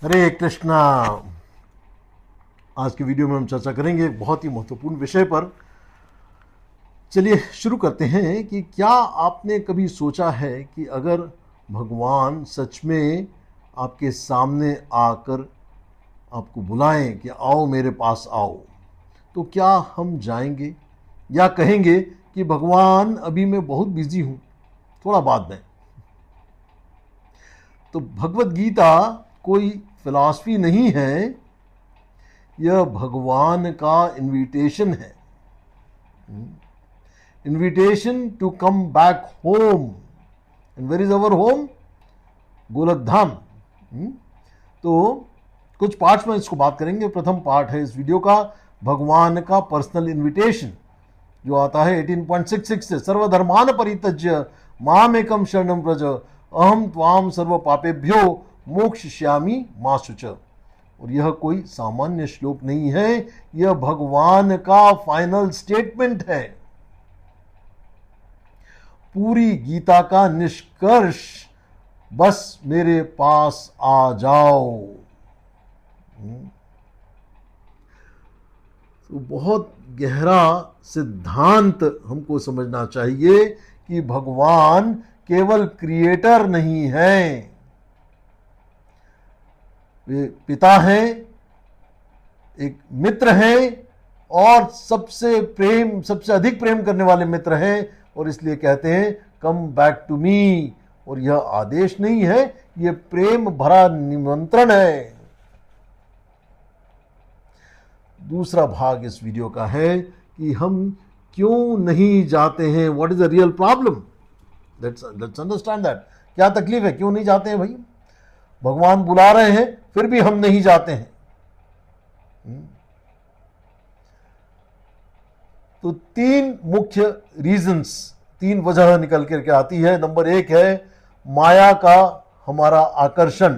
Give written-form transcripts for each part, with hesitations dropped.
हरे कृष्णा। आज के वीडियो में हम चर्चा करेंगे एक बहुत ही महत्वपूर्ण विषय पर। चलिए शुरू करते हैं कि क्या आपने कभी सोचा है कि अगर भगवान सच में आपके सामने आकर आपको बुलाएं कि आओ मेरे पास आओ, तो क्या हम जाएंगे या कहेंगे कि भगवान अभी मैं बहुत बिजी हूं, थोड़ा बाद में। तो भगवत गीता कोई फिलॉसफी नहीं है, यह भगवान का इनविटेशन है। Invitation to come back home. And where is our home? Golok Dham. तो कुछ पार्ट्स में इसको बात करेंगे। प्रथम पार्ट है इस वीडियो का भगवान का पर्सनल इनविटेशन, जो आता है 18.66 से। सर्वधर्मान परित्यज्य माम एकम शरणम व्रज अहम त्वाम सर्व पापेभ्यो मोक्षयिष्यामि मा शुच। और यह कोई सामान्य श्लोक नहीं है, यह भगवान का फाइनल स्टेटमेंट है। पूरी गीता का निष्कर्ष बस मेरे पास आ जाओ। तो बहुत गहरा सिद्धांत हमको समझना चाहिए कि भगवान केवल क्रिएटर नहीं है, वे पिता हैं, एक मित्र हैं, और सबसे अधिक प्रेम करने वाले मित्र हैं। और इसलिए कहते हैं कम बैक टू मी। और यह आदेश नहीं है, यह प्रेम भरा निमंत्रण है। दूसरा भाग इस वीडियो का है कि हम क्यों नहीं जाते हैं। What is the real problem? Let's understand that. क्या तकलीफ है, क्यों नहीं जाते हैं भाई? भगवान बुला रहे हैं फिर भी हम नहीं जाते हैं। तो तीन मुख्य रीजंस, तीन वजह निकल करके आती है। नंबर एक है माया का हमारा आकर्षण।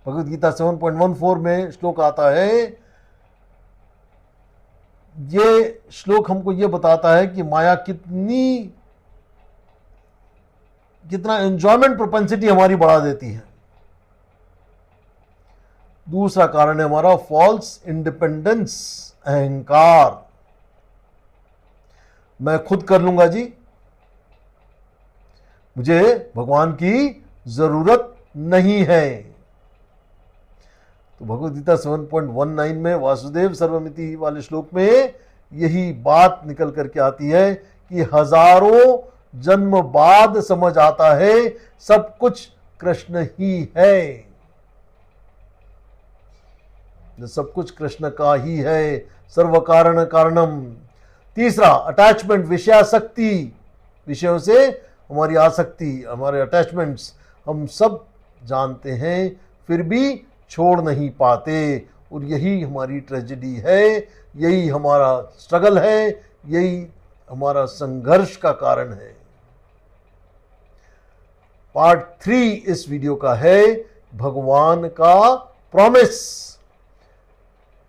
भगवत गीता 7.14 में श्लोक आता है। ये श्लोक हमको ये बताता है कि माया कितना एंजॉयमेंट प्रोपेंसिटी हमारी बढ़ा देती है। दूसरा कारण है हमारा फॉल्स इंडिपेंडेंस, अहंकार। मैं खुद कर लूंगा जी, मुझे भगवान की जरूरत नहीं है। तो भगवद गीता 7.19 में वासुदेव सर्वमिति वाले श्लोक में यही बात निकल करके आती है कि हजारों जन्म बाद समझ आता है सब कुछ कृष्ण ही है। सब कुछ कृष्ण का ही है, सर्व कारण कारणम। तीसरा अटैचमेंट, विषयासक्ति, विषयों से हमारी आसक्ति, हमारे अटैचमेंट्स हम सब जानते हैं फिर भी छोड़ नहीं पाते। और यही हमारी ट्रेजेडी है, यही हमारा स्ट्रगल है, यही हमारा संघर्ष का कारण है। पार्ट 3 इस वीडियो का है भगवान का प्रॉमिस।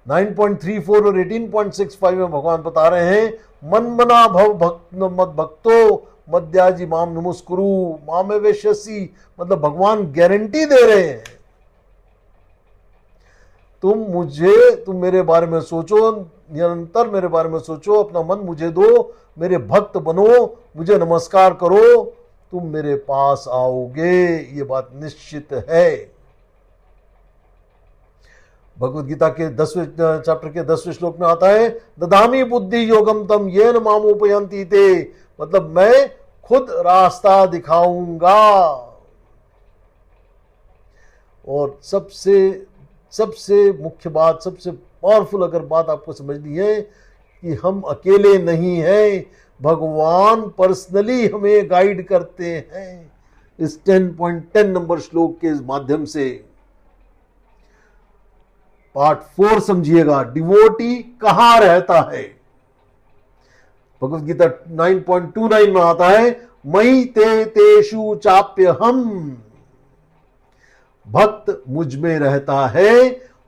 9.34 और 18.65 में भगवान बता रहे हैं मन मना भव भक्त मद भक्तो मद्याजी माम नमस्कुरु मामे वेश्यसी। मतलब भगवान गारंटी दे रहे हैं, तुम मेरे बारे में सोचो, निरंतर मेरे बारे में सोचो, अपना मन मुझे दो, मेरे भक्त बनो, मुझे नमस्कार करो, तुम मेरे पास आओगे, ये बात निश्चित है। भगवद गीता के 10वें चैप्टर के 10वें श्लोक में आता है ददामी बुद्धि योगम तम येन मामुपयन्ति ते। मतलब मैं खुद रास्ता दिखाऊंगा। और सबसे मुख्य बात, सबसे पावरफुल अगर बात आपको समझनी है कि हम अकेले नहीं हैं, भगवान पर्सनली हमें गाइड करते हैं इस 10.10 नंबर श्लोक के माध्यम से। पार्ट 4 समझिएगा, डिवोटी कहां रहता है। भगवद गीता 9.29 में आता है मयि ते तेषु चाप्य हम। भक्त मुझ में रहता है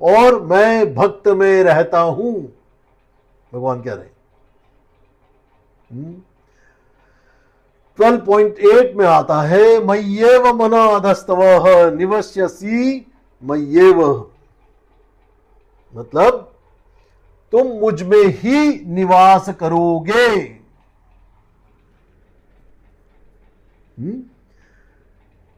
और मैं भक्त में रहता हूं, भगवान कह रहे हैं। 12.8 में आता है मय्येव मना अधस्तवः निवस्यसि मय्येव, मतलब तुम मुझ में ही निवास करोगे।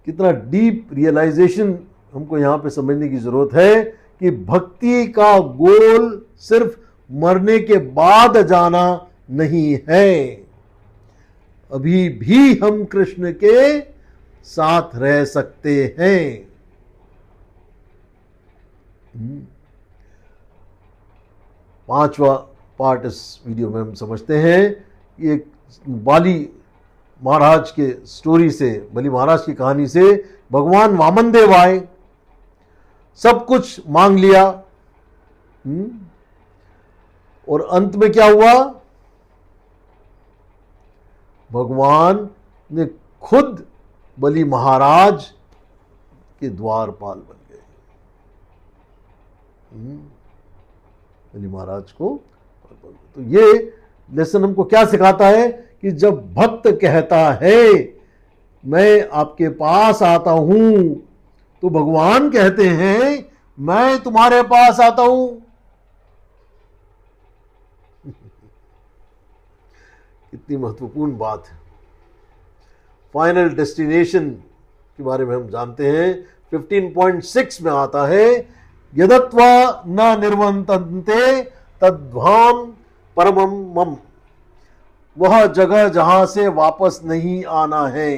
कितना डीप रियलाइजेशन हमको यहां पे समझने की जरूरत है कि भक्ति का गोल सिर्फ मरने के बाद जाना नहीं है, अभी भी हम कृष्ण के साथ रह सकते हैं। पांचवा पार्ट इस वीडियो में हम समझते हैं। ये बाली महाराज के स्टोरी से, बलि महाराज की कहानी से भगवान वामन देव आए, सब कुछ मांग लिया, और अंत में क्या हुआ? भगवान ने खुद बलि महाराज के द्वारपाल बन गए। बलि महाराज को, तो ये लेसन हमको क्या सिखाता है कि जब भक्त कहता है मैं आपके पास आता हूं, तो भगवान कहते हैं मैं तुम्हारे पास आता हूं। कितनी महत्वपूर्ण बात है। फाइनल डेस्टिनेशन के बारे में हम जानते हैं, 15.6 में आता है, यदत्वा न निर्वंतन्ते तद्धाम परमम मम, वह जगह जहां से वापस नहीं आना है,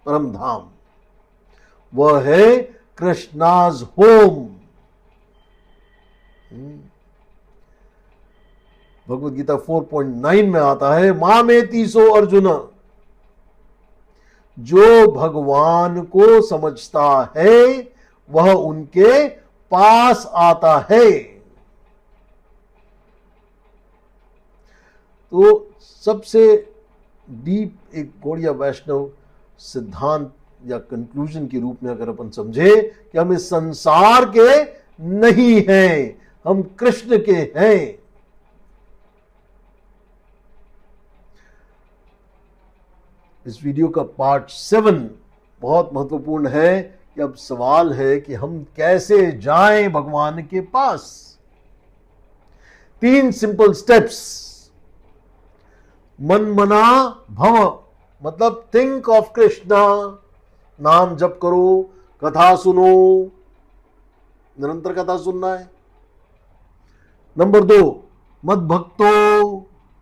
परम धाम, वह है कृष्णाज होम। भगवद गीता 4.9 में आता है, मामेति सो अर्जुन, जो भगवान को समझता है वह उनके पास आता है। तो सबसे डीप एक गौड़िया वैष्णव सिद्धांत या कंक्लूजन के रूप में अगर अपन समझे कि हम इस संसार के नहीं हैं, हम कृष्ण के हैं। इस वीडियो का पार्ट 7 बहुत महत्वपूर्ण है कि अब सवाल है कि हम कैसे जाएं भगवान के पास। 3 सिंपल स्टेप्स। मन मना भव, मतलब थिंक ऑफ कृष्णा, नाम जप करो, कथा सुनो, निरंतर कथा सुनना है। नंबर 2, मद भक्तो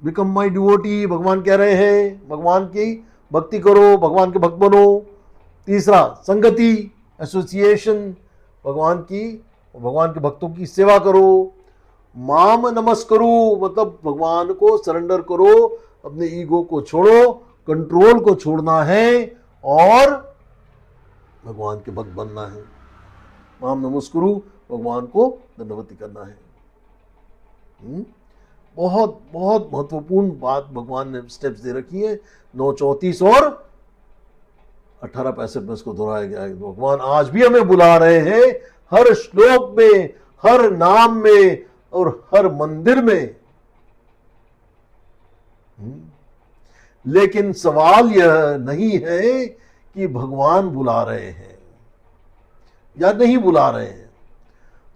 बिकम माई डिवोटी, भगवान कह रहे हैं भगवान की भक्ति करो, भगवान के भक्त बनो। तीसरा, संगति, एसोसिएशन, भगवान के भक्तों की सेवा करो। माम नमस्करो, मतलब भगवान को सरेंडर करो, अपने ईगो को छोड़ो, कंट्रोल को छोड़ना है और भगवान के भक्त बनना है। माम नमस्कुरु, भगवान को दंडवती करना है। बहुत बहुत महत्वपूर्ण बात भगवान ने स्टेप्स दे रखी है। 9:34 और 18:65 में इसको दोहराया गया है। भगवान आज भी हमें बुला रहे हैं, हर श्लोक में, हर नाम में और हर मंदिर में। लेकिन सवाल यह नहीं है कि भगवान बुला रहे हैं या नहीं बुला रहे हैं।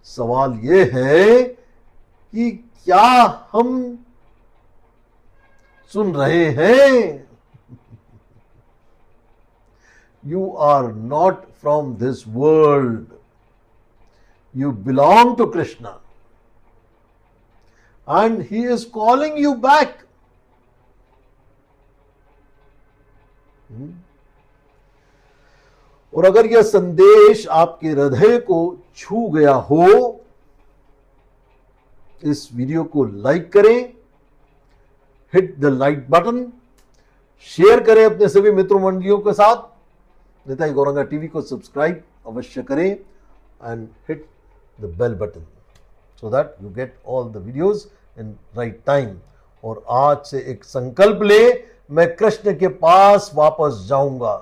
सवाल यह है कि क्या हम सुन रहे हैं? You are not from this world. You belong to Krishna. And He is calling you back. और अगर यह संदेश आपके हृदय को छू गया हो, इस वीडियो को लाइक करें, hit the like button, share करें अपने सभी मित्रों मंडलियों के साथ। निताई गौरंगा टीवी को सब्सक्राइब अवश्य करें and hit the bell button so that you get all the videos in right time. और आज से एक संकल्प ले, मैं कृष्ण के पास वापस जाऊंगा।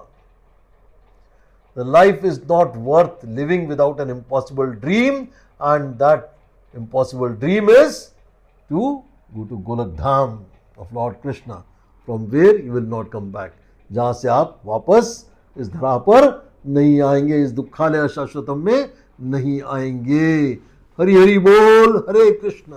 The life is not worth living without an impossible dream, and that impossible dream is to go to Golak Dham of Lord Krishna, from where you will not come back, जहां से आप वापस इस धरा पर नहीं आएंगे, इस दुखालय शाश्वतम में नहीं आएंगे। हरि हरि बोल, हरे कृष्ण।